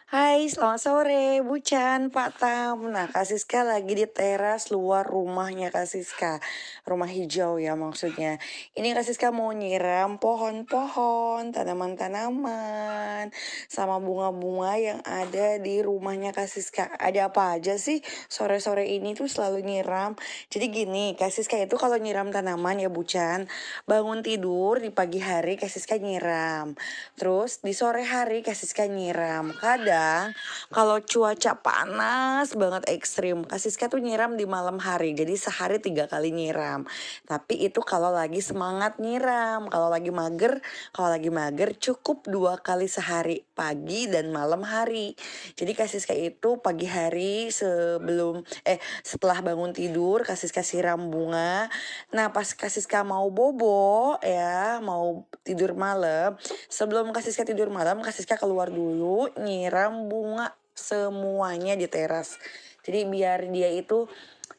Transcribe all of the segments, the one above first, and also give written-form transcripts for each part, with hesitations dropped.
Hai, selamat sore, Bucan, Pak Tam. Nah, Kak Siska lagi di teras luar rumahnya Kak Siska. Rumah hijau ya maksudnya. Ini Kak Siska mau nyiram pohon-pohon, tanaman-tanaman, sama bunga-bunga yang ada di rumahnya Kak Siska. Ada apa aja sih sore-sore ini tuh selalu nyiram. Jadi gini, Kak Siska itu kalau nyiram tanaman ya Bucan, bangun tidur di pagi hari Kak Siska nyiram. Terus di sore hari Kak Siska nyiram. Kadang kalau cuaca panas banget ekstrim, Kak Siska tuh nyiram di malam hari. Jadi sehari 3 kali nyiram. Tapi itu kalau lagi semangat nyiram. Kalau lagi mager cukup 2 kali sehari, pagi dan malam hari. Jadi Kak Siska itu pagi hari setelah bangun tidur Kak Siska siram bunga. Nah pas Kak Siska mau bobo ya, mau tidur malam, sebelum Kak Siska tidur malam, Kak Siska keluar dulu nyiram bunga semuanya di teras. Jadi biar dia itu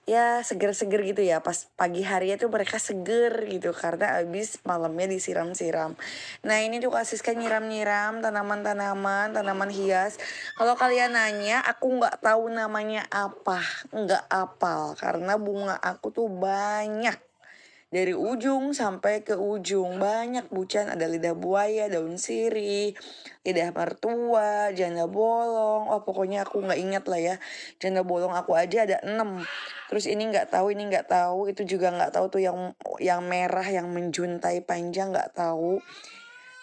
ya seger-seger gitu ya, pas pagi hari itu mereka seger gitu karena abis malamnya disiram-siram. Nah ini tuh Kak Siska nyiram-nyiram tanaman-tanaman, tanaman hias. Kalau kalian nanya, aku nggak tahu namanya apa, nggak apal karena bunga aku tuh banyak. Dari ujung sampai ke ujung banyak Bucan, ada lidah buaya, daun sirih, lidah mertua, janda bolong. Oh pokoknya aku nggak ingat lah ya. Janda bolong aku aja ada 6. Terus ini nggak tahu, ini nggak tahu, itu juga nggak tahu tuh yang merah yang menjuntai panjang nggak tahu.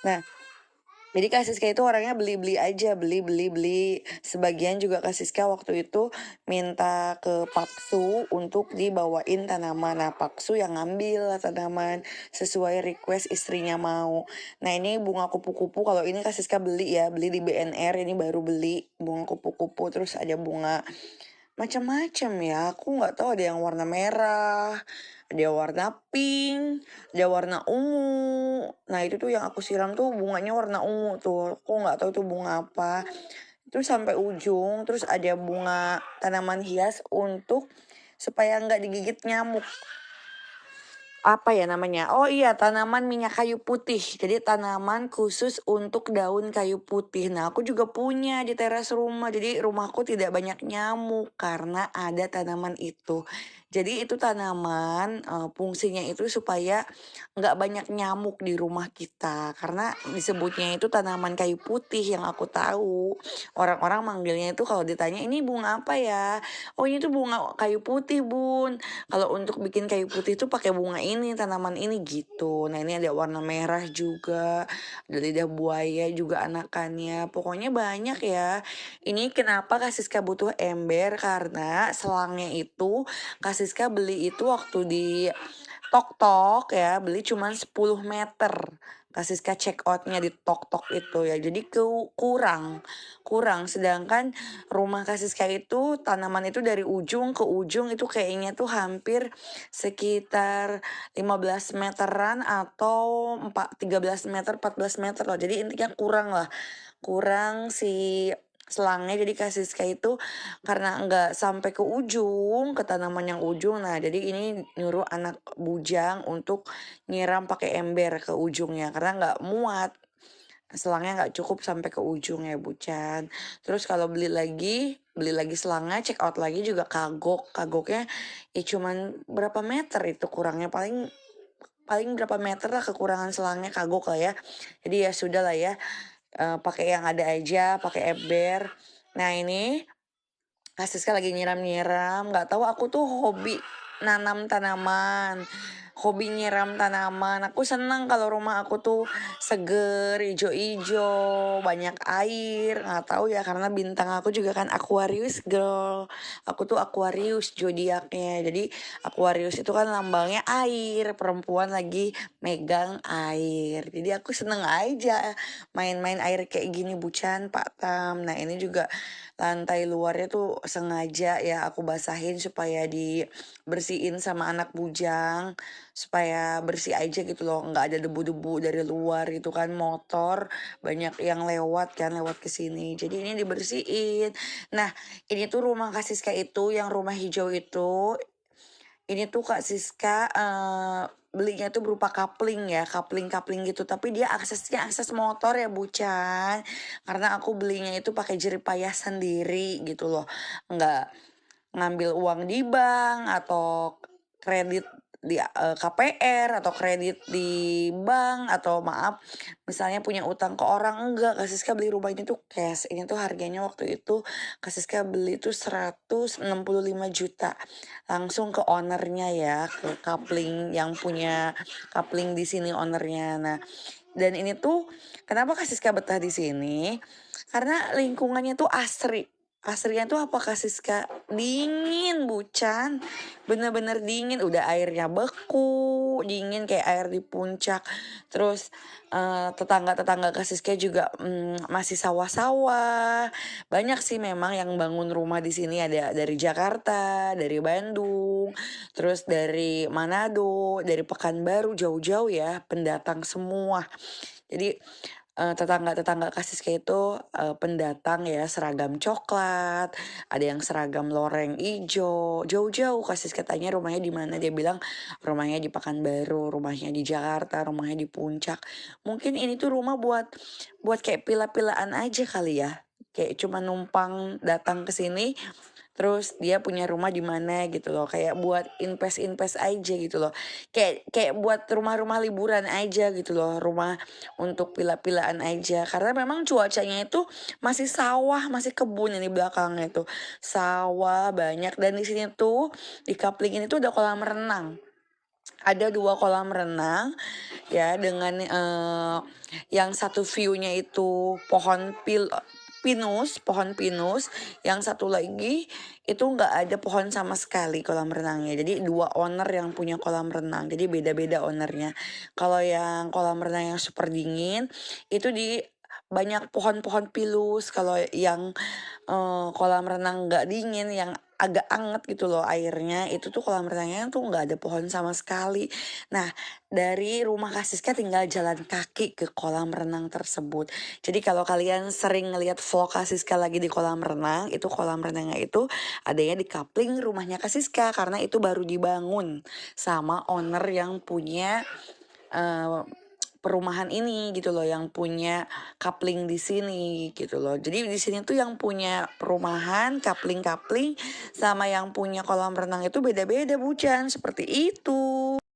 Nah, jadi Kak Siska itu orangnya beli-beli aja, beli. Sebagian juga Kak Siska waktu itu minta ke Paksu untuk dibawain tanaman. Nah Paksu yang ngambil lah tanaman sesuai request istrinya mau. Nah ini bunga kupu-kupu, kalau ini Kak Siska beli ya, beli di BNR, ini baru beli bunga kupu-kupu. Terus ada bunga macam-macam ya, aku nggak tahu, ada yang warna merah, ada warna pink, ada warna ungu. Nah itu tuh yang aku siram tuh bunganya warna ungu tuh, aku nggak tahu tuh bunga apa. Terus sampai ujung, terus ada bunga tanaman hias untuk supaya nggak digigit nyamuk. Apa ya namanya? Oh iya, tanaman minyak kayu putih. Jadi tanaman khusus untuk daun kayu putih. Nah, aku juga punya di teras rumah. Jadi rumahku tidak banyak nyamuk karena ada tanaman itu. Jadi itu tanaman fungsinya itu supaya nggak banyak nyamuk di rumah kita. Karena disebutnya itu tanaman kayu putih yang aku tahu. Orang-orang manggilnya itu kalau ditanya ini bunga apa ya? Oh ini tuh bunga kayu putih bun. Kalau untuk bikin kayu putih tuh pakai bunga ini, tanaman ini gitu. Nah ini ada warna merah juga, ada lidah buaya juga anakannya. Pokoknya banyak ya. Ini kenapa Kak Siska butuh ember, karena selangnya itu Kak Siska beli itu waktu di Tok-Tok ya, beli cuman 10 meter. Kak Siska check outnya di Tok-Tok itu ya. Jadi kurang. Sedangkan rumah Kak Siska itu tanaman itu dari ujung ke ujung itu kayaknya tuh hampir sekitar 15 meteran atau 13 meter, 14 meter loh. Jadi intinya kurang lah. Kurang si selangnya. Jadi Kak Siska itu karena nggak sampai ke ujung, ke tanaman yang ujung. Nah jadi ini nyuruh anak bujang untuk nyiram pakai ember ke ujungnya karena nggak muat. Selangnya nggak cukup sampai ke ujung ya Bucan. Terus kalau beli lagi selangnya, check out lagi juga kagoknya ya cuman berapa meter itu kurangnya, paling paling berapa meter lah kekurangan selangnya kagok lah ya. Jadi ya sudah lah ya, pakai yang ada aja, pakai ember. Nah ini Kak Siska lagi nyiram-nyiram, nggak tahu aku tuh hobi nanam tanaman, hobi nyiram tanaman. Aku seneng kalau rumah aku tuh seger, ijo-ijo, banyak air. Nggak tahu ya karena bintang aku juga kan Aquarius girl. Aku tuh Aquarius zodiaknya. Jadi Aquarius itu kan lambangnya air, perempuan lagi megang air. Jadi aku seneng aja main-main air kayak gini Bucan, Pak Tam. Nah ini juga lantai luarnya tuh sengaja ya aku basahin supaya dibersihin sama anak bujang, supaya bersih aja gitu loh, nggak ada debu-debu dari luar gitu kan, motor banyak yang lewat ke sini, jadi ini dibersihin. Nah ini tuh rumah Kak Siska itu yang rumah hijau itu, ini tuh Kak Siska belinya itu berupa kapling ya, kapling gitu, tapi dia aksesnya akses motor ya Bucan. Karena aku belinya itu pakai jeripayah sendiri gitu loh. Nggak ngambil uang di bank atau kredit di KPR atau kredit di bank, atau maaf misalnya punya utang ke orang, enggak. Kak Siska beli rumah ini tuh cash. Ini tuh harganya waktu itu Kak Siska beli tuh 165 juta langsung ke ownernya ya, ke kapling yang punya kapling di sini ownernya. Nah, dan ini tuh kenapa Kak Siska betah di sini? Karena lingkungannya tuh asri. Asrinya tuh apa Kak Siska? Dingin Bucan. Bener-bener dingin. Udah airnya beku. Dingin kayak air di puncak. Terus tetangga-tetangga Kak Siska juga masih sawah-sawah. Banyak sih memang yang bangun rumah di sini. Ada dari Jakarta, dari Bandung, terus dari Manado, dari Pekanbaru, jauh-jauh ya, pendatang semua. Jadi tetangga-tetangga Kak Siska itu pendatang ya, seragam coklat, ada yang seragam loreng ijo, jauh-jauh. Kak Siska tanya rumahnya di mana, dia bilang rumahnya di Pekanbaru, rumahnya di Jakarta, rumahnya di Puncak. Mungkin ini tuh rumah buat kayak pila-pilaan aja kali ya, kayak cuma numpang datang ke sini. Terus dia punya rumah di mana gitu loh, kayak buat invest aja gitu loh, kayak buat rumah-rumah liburan aja gitu loh, rumah untuk pila-pilaan aja. Karena memang cuacanya itu masih sawah, masih kebun ini belakangnya tuh sawah banyak. Dan di sini tuh di Kapling ini tuh ada kolam renang. Ada 2 kolam renang ya, dengan yang satu view-nya itu pohon pinus, yang satu lagi itu nggak ada pohon sama sekali kolam renangnya. Jadi 2 owner yang punya kolam renang, jadi beda-beda ownernya. Kalau yang kolam renang yang super dingin itu di banyak pohon-pohon pinus. Kalau yang kolam renang nggak dingin, yang agak anget gitu loh airnya, itu tuh kolam renangnya tuh nggak ada pohon sama sekali. Nah, dari rumah Kak Siska tinggal jalan kaki ke kolam renang tersebut. Jadi kalau kalian sering ngelihat vlog Kak Siska lagi di kolam renang, itu kolam renangnya itu adanya di Kapling rumahnya Kak Siska, karena itu baru dibangun sama owner yang punya perumahan ini gitu loh, yang punya kapling di sini gitu loh. Jadi di sini tuh yang punya perumahan, kapling sama yang punya kolam renang itu beda-beda Bucan, seperti itu.